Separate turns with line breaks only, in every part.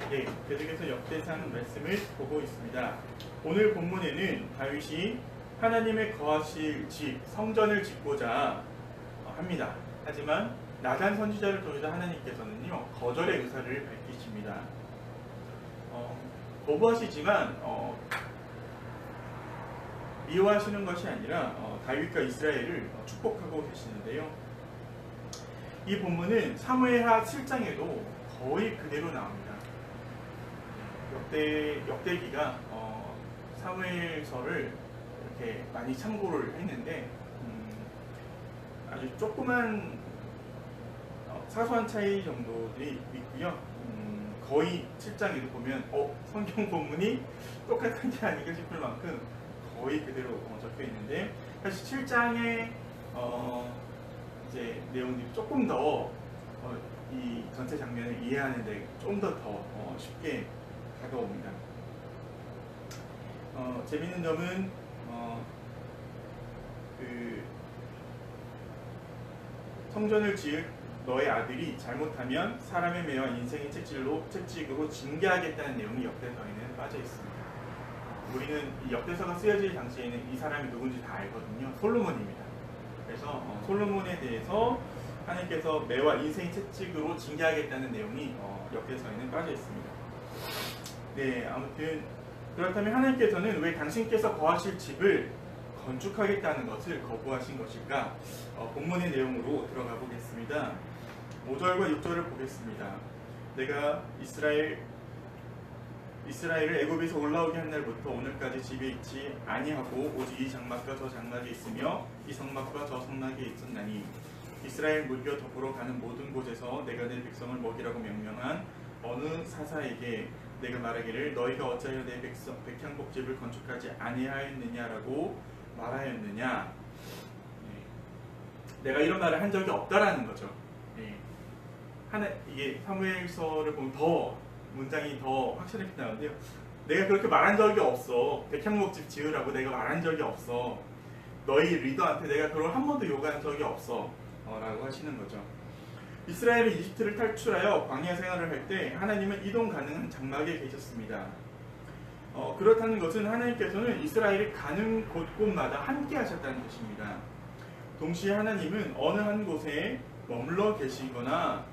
네, 계속해서 역대상 말씀을 보고 있습니다. 오늘 본문에는 다윗이 하나님의 거하실 집, 성전을 짓고자 합니다. 하지만 나단 선지자를 통해서 하나님께서는요, 거절의 의사를 밝히십니다. 거부하시지만 미워하시는 것이 아니라 다윗과 이스라엘을 축복하고 계시는데요. 이 본문은 사무엘하 7장에도 거의 그대로 나옵니다. 역대기가 사무엘서를 이렇게 많이 참고를 했는데 아주 조그만 사소한 차이 정도들이 있고요. 거의 7장에도 보면 성경 본문이 똑같은 게 아닌가 싶을 만큼 거의 그대로 적혀 있는데, 사실 7장의 이제 내용들이 조금 더 이 전체 장면을 이해하는데 좀 더 쉽게 다가옵니다. 재밌는 점은 그 성전을 지을 너의 아들이 잘못하면 사람의 매와 인생의 채찍으로 징계하겠다는 내용이 역대서에는 빠져 있습니다. 우리는 이 역대서가 쓰여질 당시에는 이 사람이 누군지 다 알거든요. 솔로몬입니다. 그래서 솔로몬에 대해서 하나님께서 매와 인생의 채찍으로 징계하겠다는 내용이 역대서에는 빠져 있습니다. 네, 아무튼 그렇다면 하나님께서는 왜 당신께서 거하실 집을 건축하겠다는 것을 거부하신 것일까? 본문의 내용으로 들어가 보겠습니다. 5절과 6절을 보겠습니다. 내가 이스라엘을 애굽에서 올라오게 한 날부터 오늘까지 집에 있지 아니하고 오직 이 장막과 저 장막에 있으며 이 성막과 저 성막에 있었나니 이스라엘 물교 덕으로 가는 모든 곳에서 내가 내 백성을 먹이라고 명령한 어느 사사에게 내가 말하기를 너희가 어찌하여 내 백향목집을 건축하지 아니하였느냐라고 말하였느냐. 내가 이런 말을 한 적이 없다라는 거죠. 이게 사무엘서를 보면 더 문장이 더 확실하게 나오는데요. 내가 그렇게 말한 적이 없어. 백향목집 지으라고 내가 말한 적이 없어. 너희 리더한테 내가 그걸 한 번도 요구한 적이 없어. 라고 하시는 거죠. 이스라엘이 이집트를 탈출하여 광야 생활을 할 때 하나님은 이동 가능한 장막에 계셨습니다. 그렇다는 것은 하나님께서는 이스라엘이 가는 곳곳마다 함께 하셨다는 뜻입니다. 동시에 하나님은 어느 한 곳에 머물러 계시거나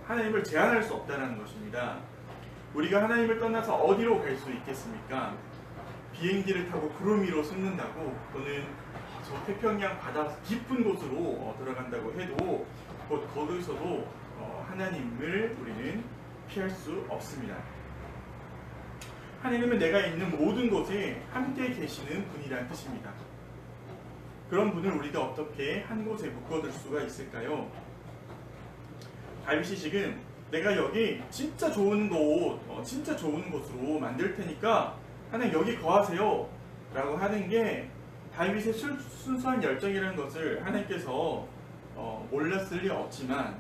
하나님을 제한할 수 없다는 것입니다. 우리가 하나님을 떠나서 어디로 갈 수 있겠습니까? 비행기를 타고 구름 위로 솟는다고, 또는 저 태평양 바다 깊은 곳으로 들어간다고 해도 거기서도 하나님을 우리는 피할 수 없습니다. 하나님은 내가 있는 모든 곳에 함께 계시는 분이라는 뜻입니다. 그런 분을 우리가 어떻게 한 곳에 묶어둘 수가 있을까요? 다윗이 지금 내가 여기 진짜 좋은 곳, 진짜 좋은 곳으로 만들 테니까 하나님 여기 거하세요 라고 하는 게 다윗의 순수한 열정이라는 것을 하나님께서 몰랐을 리 없지만,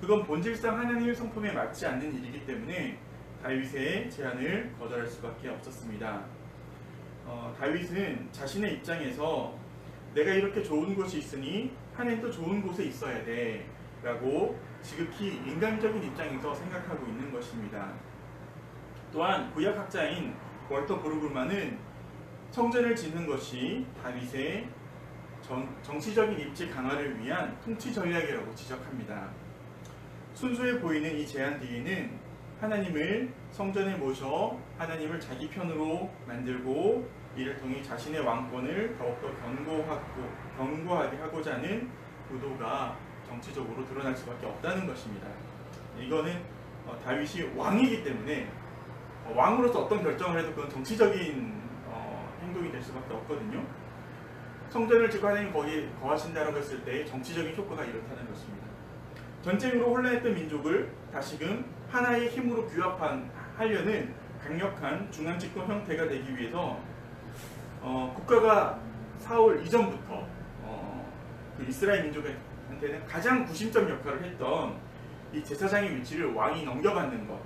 그건 본질상 하나님의 성품에 맞지 않는 일이기 때문에 다윗의 제안을 거절할 수밖에 없었습니다. 다윗은 자신의 입장에서 내가 이렇게 좋은 곳이 있으니 하나님도 좋은 곳에 있어야 돼 라고 지극히 인간적인 입장에서 생각하고 있는 것입니다. 또한 구약학자인 월터 브루그만은 성전을 짓는 것이 다윗의 정치적인 입지 강화를 위한 통치 전략이라고 지적합니다. 순수해 보이는 이 제안 뒤에는 하나님을 성전에 모셔 하나님을 자기 편으로 만들고 이를 통해 자신의 왕권을 더욱더 견고하게 하고자 하는 의도가 정치적으로 드러날 수밖에 없다는 것입니다. 이거는 다윗이 왕이기 때문에 왕으로서 어떤 결정을 해도 그건 정치적인 행동이 될 수밖에 없거든요. 성전을 짓고 하나님 거기 거하신다라고 했을 때 정치적인 효과가 이렇다는 것입니다. 전쟁으로 혼란했던 민족을 다시금 하나의 힘으로 규합하려는 강력한 중앙집권 형태가 되기 위해서 국가가 사울 이전부터 그 이스라엘 민족한테는 가장 구심점 역할을 했던 이 제사장의 위치를 왕이 넘겨받는 것,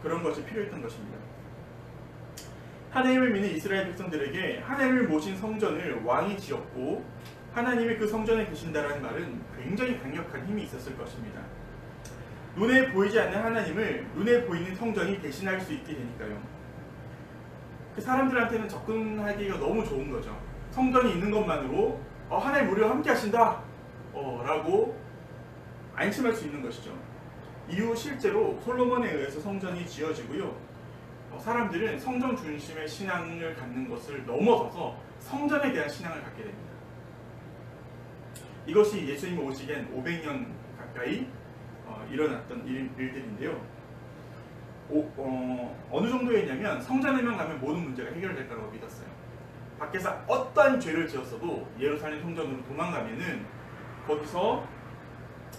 그런 것이 필요했던 것입니다. 하나님을 믿는 이스라엘 백성들에게 하나님을 모신 성전을 왕이 지었고 하나님이 그 성전에 계신다라는 말은 굉장히 강력한 힘이 있었을 것입니다. 눈에 보이지 않는 하나님을 눈에 보이는 성전이 대신할 수 있게 되니까요. 그 사람들한테는 접근하기가 너무 좋은 거죠. 성전이 있는 것만으로 하나님 우리와 함께 하신다 라고 안심할 수 있는 것이죠. 이후 실제로 솔로몬에 의해서 성전이 지어지고요. 사람들은 성전 중심의 신앙을 갖는 것을 넘어서서 성전에 대한 신앙을 갖게 됩니다. 이것이 예수님이 오시기 한 500년 가까이 일어났던 일들인데요. 어느 정도였냐면 성전에만 가면 모든 문제가 해결될 거라고 믿었어요. 밖에서 어떠한 죄를 지었어도 예루살렘 성전으로 도망가면은 거기서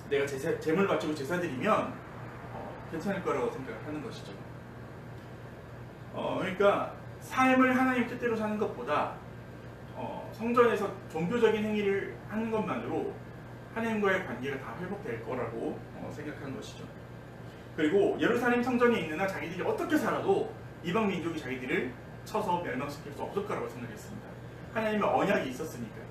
내가 제물 바치고 제사 드리면 괜찮을 거라고 생각하는 것이죠. 그러니까 삶을 하나님 뜻대로 사는 것보다 성전에서 종교적인 행위를 하는 것만으로 하나님과의 관계가 다 회복될 거라고 생각하는 것이죠. 그리고 예루살렘 성전에 있는 한 자기들이 어떻게 살아도 이방 민족이 자기들을 쳐서 멸망시킬 수 없을 거라고 생각했습니다. 하나님의 언약이 있었으니까요.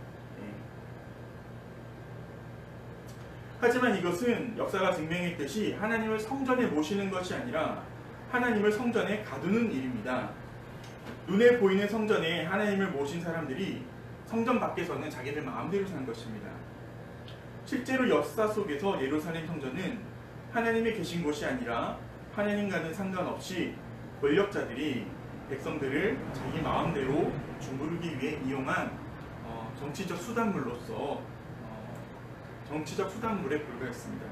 하지만 이것은 역사가 증명했듯이 하나님을 성전에 모시는 것이 아니라 하나님을 성전에 가두는 일입니다. 눈에 보이는 성전에 하나님을 모신 사람들이 성전 밖에서는 자기들 마음대로 산 것입니다. 실제로 역사 속에서 예루살렘 성전은 하나님이 계신 곳이 아니라 하나님과는 상관없이 권력자들이 백성들을 자기 마음대로 주무르기 위해 이용한 정치적 수단물에 불과했습니다.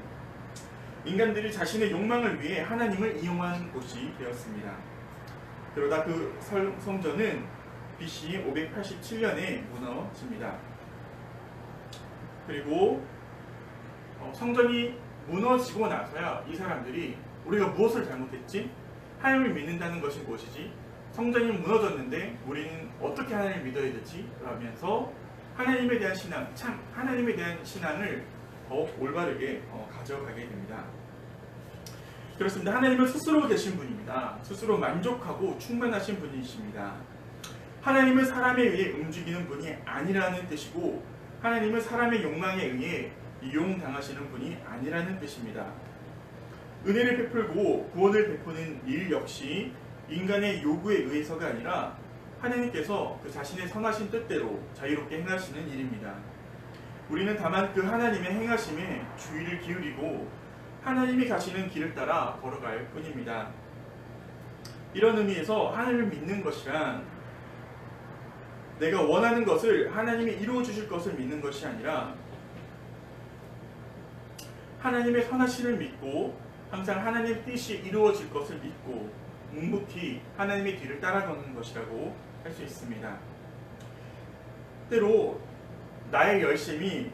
인간들이 자신의 욕망을 위해 하나님을 이용한 곳이 되었습니다. 그러다 그 성전은 BC 587년에 무너집니다. 그리고 성전이 무너지고 나서야 이 사람들이 우리가 무엇을 잘못했지? 하나님을 믿는다는 것이 무엇이지? 성전이 무너졌는데 우리는 어떻게 하나님을 믿어야 되지? 라면서 하나님에 대한 신앙을 더욱 올바르게 가져가게 됩니다. 그렇습니다. 하나님은 스스로 계신 분입니다. 스스로 만족하고 충만하신 분이십니다. 하나님은 사람에 의해 움직이는 분이 아니라는 뜻이고 하나님은 사람의 욕망에 의해 이용당하시는 분이 아니라는 뜻입니다. 은혜를 베풀고 구원을 베푸는 일 역시 인간의 요구에 의해서가 아니라 하나님께서 그 자신의 선하신 뜻대로 자유롭게 행하시는 일입니다. 우리는 다만 그 하나님의 행하심에 주의를 기울이고 하나님이 가시는 길을 따라 걸어갈 뿐입니다. 이런 의미에서 하나님을 믿는 것이란 내가 원하는 것을 하나님이 이루어 주실 것을 믿는 것이 아니라 하나님의 선하심을 믿고 항상 하나님의 뜻이 이루어질 것을 믿고 묵묵히 하나님의 뒤를 따라가는 것이라고 할 수 있습니다. 때로 나의 열심이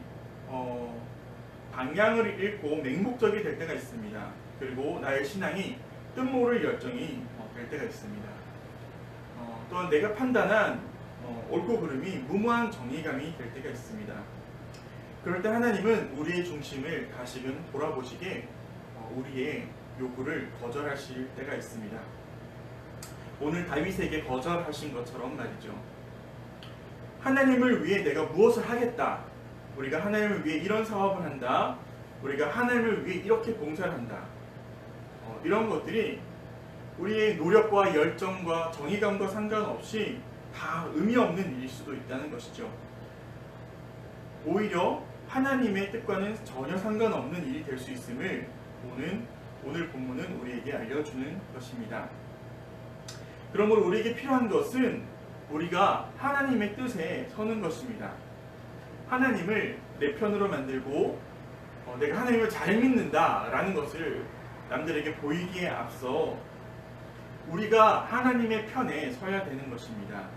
방향을 잃고 맹목적이 될 때가 있습니다. 그리고 나의 신앙이 뜻모를 열정이 될 때가 있습니다. 또한 내가 판단한 옳고 그름이 무모한 정의감이 될 때가 있습니다. 그럴 때 하나님은 우리의 중심을 다시금 돌아보시게 우리의 요구를 거절하실 때가 있습니다. 오늘 다윗에게 거절하신 것처럼 말이죠. 하나님을 위해 내가 무엇을 하겠다. 우리가 하나님을 위해 이런 사업을 한다. 우리가 하나님을 위해 이렇게 봉사를 한다. 이런 것들이 우리의 노력과 열정과 정의감과 상관없이 다 의미 없는 일일 수도 있다는 것이죠. 오히려 하나님의 뜻과는 전혀 상관없는 일이 될 수 있음을 오늘 본문은 우리에게 알려주는 것입니다. 그러므로 우리에게 필요한 것은 우리가 하나님의 뜻에 서는 것입니다. 하나님을 내 편으로 만들고 내가 하나님을 잘 믿는다라는 것을 남들에게 보이기에 앞서 우리가 하나님의 편에 서야 되는 것입니다.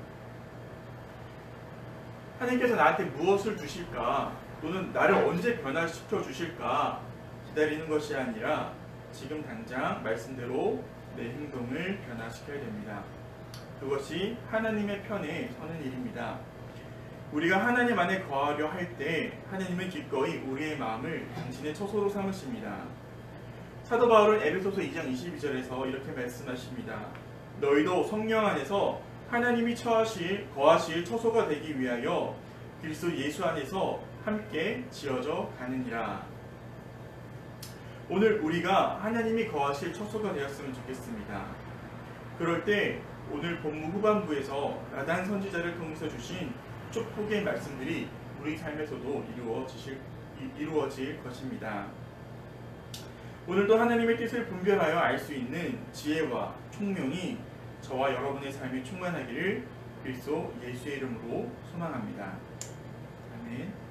하나님께서 나한테 무엇을 주실까 또는 나를 언제 변화시켜 주실까 기다리는 것이 아니라 지금 당장 말씀대로 내 행동을 변화시켜야 됩니다. 그것이 하나님의 편에 서는 일입니다. 우리가 하나님 안에 거하려 할 때 하나님은 기꺼이 우리의 마음을 당신의 처소로 삼으십니다. 사도 바울은 에베소서 2장 22절에서 이렇게 말씀하십니다. 너희도 성령 안에서 하나님이 거하실 처소가 되기 위하여 그리스도 예수 안에서 함께 지어져 가느니라. 오늘 우리가 하나님이 거하실 처소가 되었으면 좋겠습니다. 그럴 때 오늘 본문 후반부에서 나단 선지자를 통해서 주신 축복의 말씀들이 우리 삶에서도 이루어질 것입니다. 오늘도 하나님의 뜻을 분별하여 알 수 있는 지혜와 총명이 저와 여러분의 삶에 충만하기를 그리스도 예수의 이름으로 소망합니다. 아멘.